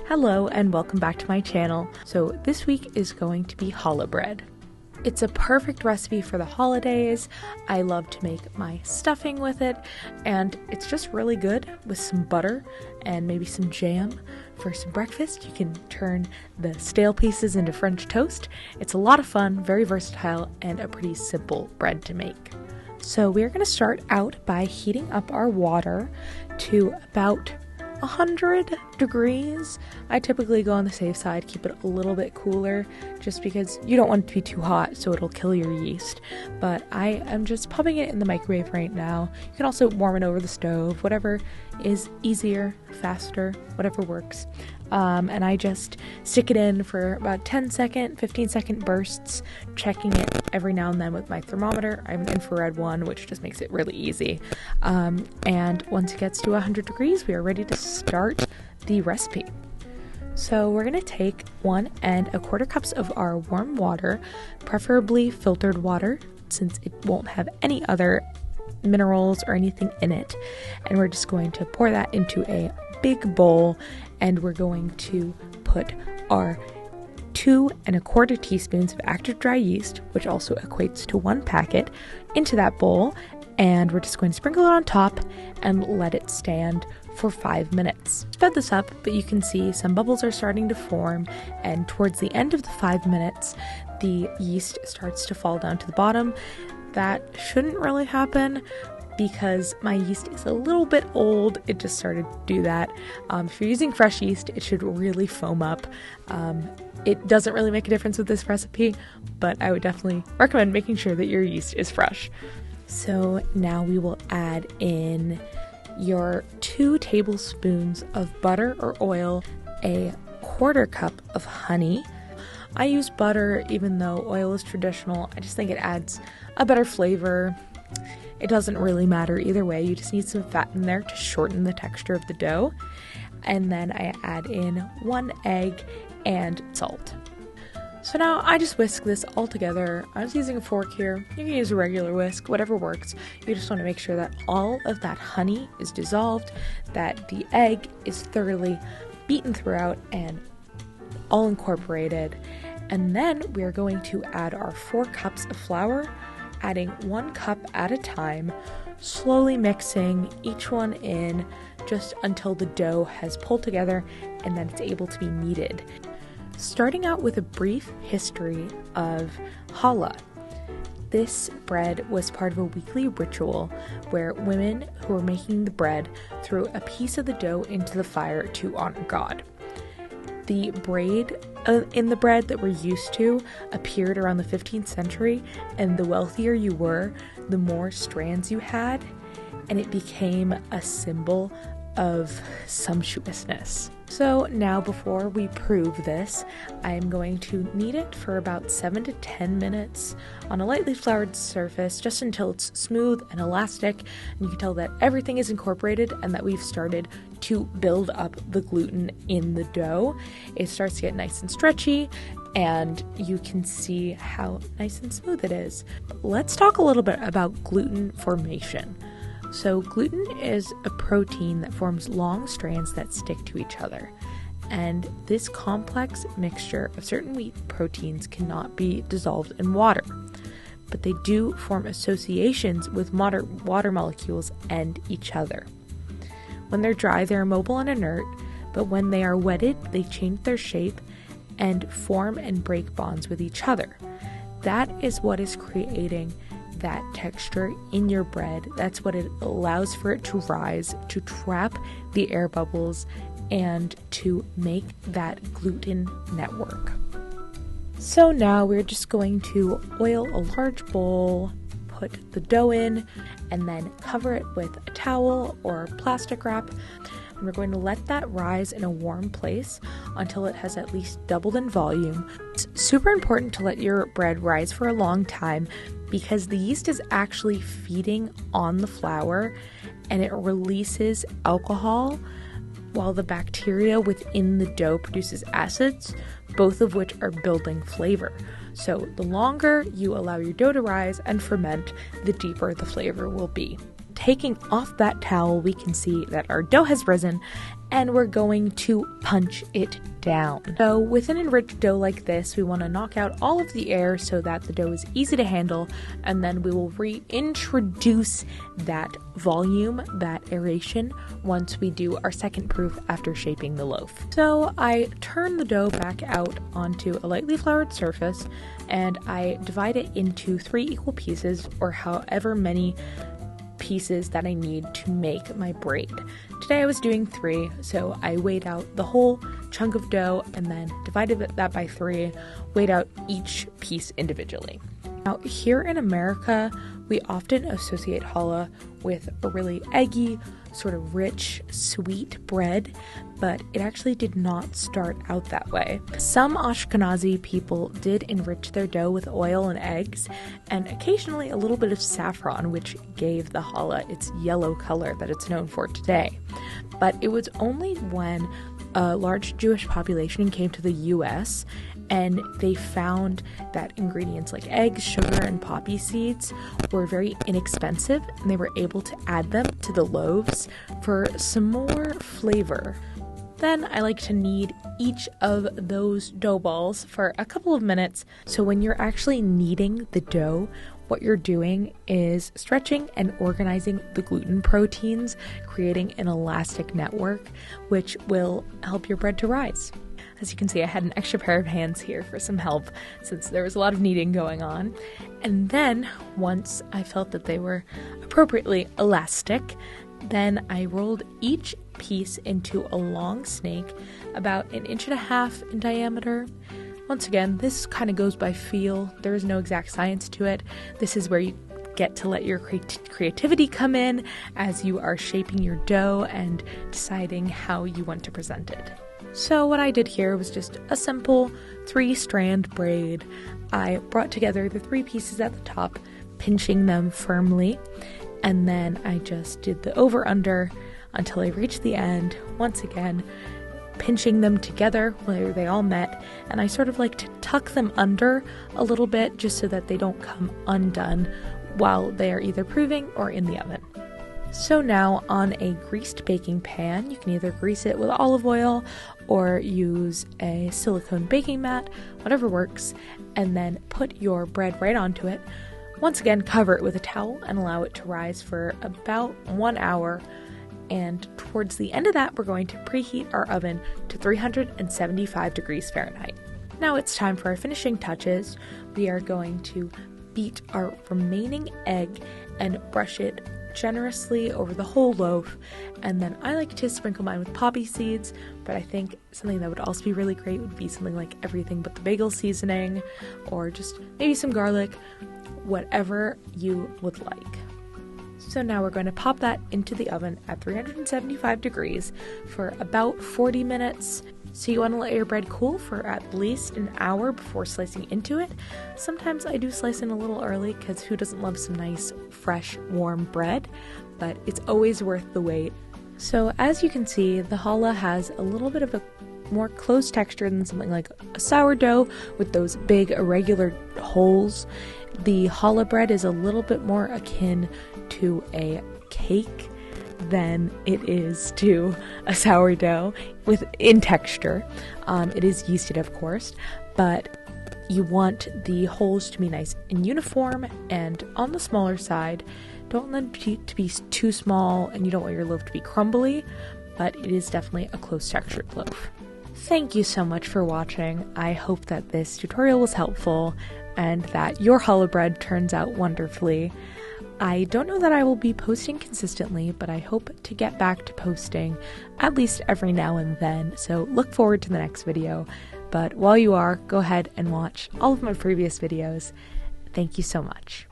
Hello and welcome back to my channel. So this week is going to be challah bread. It's a perfect recipe for the holidays. I love to make my stuffing with it, and it's just really good with some butter and maybe some jam for some breakfast. You can turn the stale pieces into French toast. It's a lot of fun, very versatile, and a pretty simple bread to make. So we're going to start out by heating up our water to about 100 degrees. I typically go on the safe side, keep it a little bit cooler just because you don't want it to be too hot so it'll kill your yeast. But I am just popping it in the microwave right now. You can also warm it over the stove, whatever is easier, faster, whatever works. And I just stick it in for about 15-second bursts, checking it every now and then with my thermometer. I have an infrared one, which just makes it really easy. And once it gets to 100 degrees, we are ready to start the recipe. So we're going to take 1 1/4 cups of our warm water, preferably filtered water, since it won't have any other minerals or anything in it. And we're just going to pour that into a big bowl, and we're going to put our 2 1/4 teaspoons of active dry yeast, which also equates to 1 packet, into that bowl, and we're just going to sprinkle it on top and let it stand for 5 minutes. Sped this up, but you can see some bubbles are starting to form, and towards the end of the 5 minutes, the yeast starts to fall down to the bottom. That shouldn't really happen because my yeast is a little bit old. It just started to do that. If you're using fresh yeast, it should really foam up. It doesn't really make a difference with this recipe, but I would definitely recommend making sure that your yeast is fresh. So now we will add in your 2 tablespoons of butter or oil, a 1/4 cup of honey. I use butter even though oil is traditional. I just think it adds a better flavor. It doesn't really matter either way. You just need some fat in there to shorten the texture of the dough. And then I add in 1 egg and salt. So now I just whisk this all together. I was using a fork here. You can use a regular whisk, whatever works. You just want to make sure that all of that honey is dissolved, that the egg is thoroughly beaten throughout and all incorporated. And then we are going to add our 4 cups of flour, adding 1 cup at a time, slowly mixing each one in just until the dough has pulled together and then it's able to be kneaded. Starting out with a brief history of challah. This bread was part of a weekly ritual where women who were making the bread threw a piece of the dough into the fire to honor God. The braid in the bread that we're used to appeared around the 15th century, and the wealthier you were, the more strands you had, and it became a symbol of sumptuousness. So now, before we prove this, I'm going to knead it for about 7 to 10 minutes on a lightly floured surface, just until it's smooth and elastic, and you can tell that everything is incorporated and that we've started to build up the gluten in the dough. It starts to get nice and stretchy, and you can see how nice and smooth it is. Let's talk a little bit about gluten formation. So gluten is a protein that forms long strands that stick to each other. And this complex mixture of certain wheat proteins cannot be dissolved in water. But they do form associations with water molecules and each other. When they're dry, they're immobile and inert, but when they are wetted, they change their shape and form and break bonds with each other. That is what is creating that texture in your bread. That's what it allows for it to rise, to trap the air bubbles, and to make that gluten network. So now we're just going to oil a large bowl, put the dough in, and then cover it with a towel or plastic wrap. And we're going to let that rise in a warm place until it has at least doubled in volume. It's super important to let your bread rise for a long time because the yeast is actually feeding on the flour and it releases alcohol while the bacteria within the dough produces acids, both of which are building flavor. So the longer you allow your dough to rise and ferment, the deeper the flavor will be. taking off that towel, we can see that our dough has risen, and we're going to punch it down. So with an enriched dough like this, we want to knock out all of the air so that the dough is easy to handle, and then we will reintroduce that volume, that aeration, once we do our second proof after shaping the loaf. So I turn the dough back out onto a lightly floured surface, and I divide it into 3 equal pieces, or however many pieces that I need to make my braid. Today I was doing 3, so I weighed out the whole chunk of dough and then divided that by 3, weighed out each piece individually. Now here in America, we often associate challah with a really eggy, sort of rich, sweet bread, but it actually did not start out that way. Some Ashkenazi people did enrich their dough with oil and eggs, and occasionally a little bit of saffron, which gave the challah its yellow color that it's known for today. But it was only when a large Jewish population came to the US and they found that ingredients like eggs, sugar, and poppy seeds were very inexpensive, and they were able to add them to the loaves for some more flavor. Then I like to knead each of those dough balls for a couple of minutes. So when you're actually kneading the dough, what you're doing is stretching and organizing the gluten proteins, creating an elastic network, which will help your bread to rise. As you can see, I had an extra pair of hands here for some help since there was a lot of kneading going on. And then once I felt that they were appropriately elastic, then I rolled each piece into a long snake about 1.5 inches in diameter. Once again, this kind of goes by feel. There is no exact science to it. This is where you get to let your creativity come in as you are shaping your dough and deciding how you want to present it. So what I did here was just a simple 3-strand braid. I brought together the 3 pieces at the top, pinching them firmly, and then I just did the over-under until I reached the end, once again pinching them together where they all met, and I sort of like to tuck them under a little bit just so that they don't come undone while they are either proving or in the oven. So now on a greased baking pan, you can either grease it with olive oil or use a silicone baking mat, whatever works, and then put your bread right onto it. Once again, cover it with a towel and allow it to rise for about 1 hour. And towards the end of that, we're going to preheat our oven to 375 degrees Fahrenheit. Now it's time for our finishing touches. We are going to beat our remaining egg and brush it generously over the whole loaf, and then I like to sprinkle mine with poppy seeds, but I think something that would also be really great would be something like everything but the bagel seasoning, or just maybe some garlic, whatever you would like. So now we're going to pop that into the oven at 375 degrees for about 40 minutes. So you want to let your bread cool for at least an hour before slicing into it. Sometimes I do slice in a little early because who doesn't love some nice, fresh, warm bread? But it's always worth the wait. So as you can see, the challah has a little bit of a more close texture than something like a sourdough with those big irregular holes. The challah bread is a little bit more akin to a cake than it is to a sourdough in texture. It is yeasted, of course, but you want the holes to be nice and uniform and on the smaller side. Don't want them to be too small, and you don't want your loaf to be crumbly, but it is definitely a close textured loaf. Thank you so much for watching. I hope that this tutorial was helpful and that your challah bread turns out wonderfully. I don't know that I will be posting consistently, but I hope to get back to posting at least every now and then, so look forward to the next video. But while you are, go ahead and watch all of my previous videos. Thank you so much.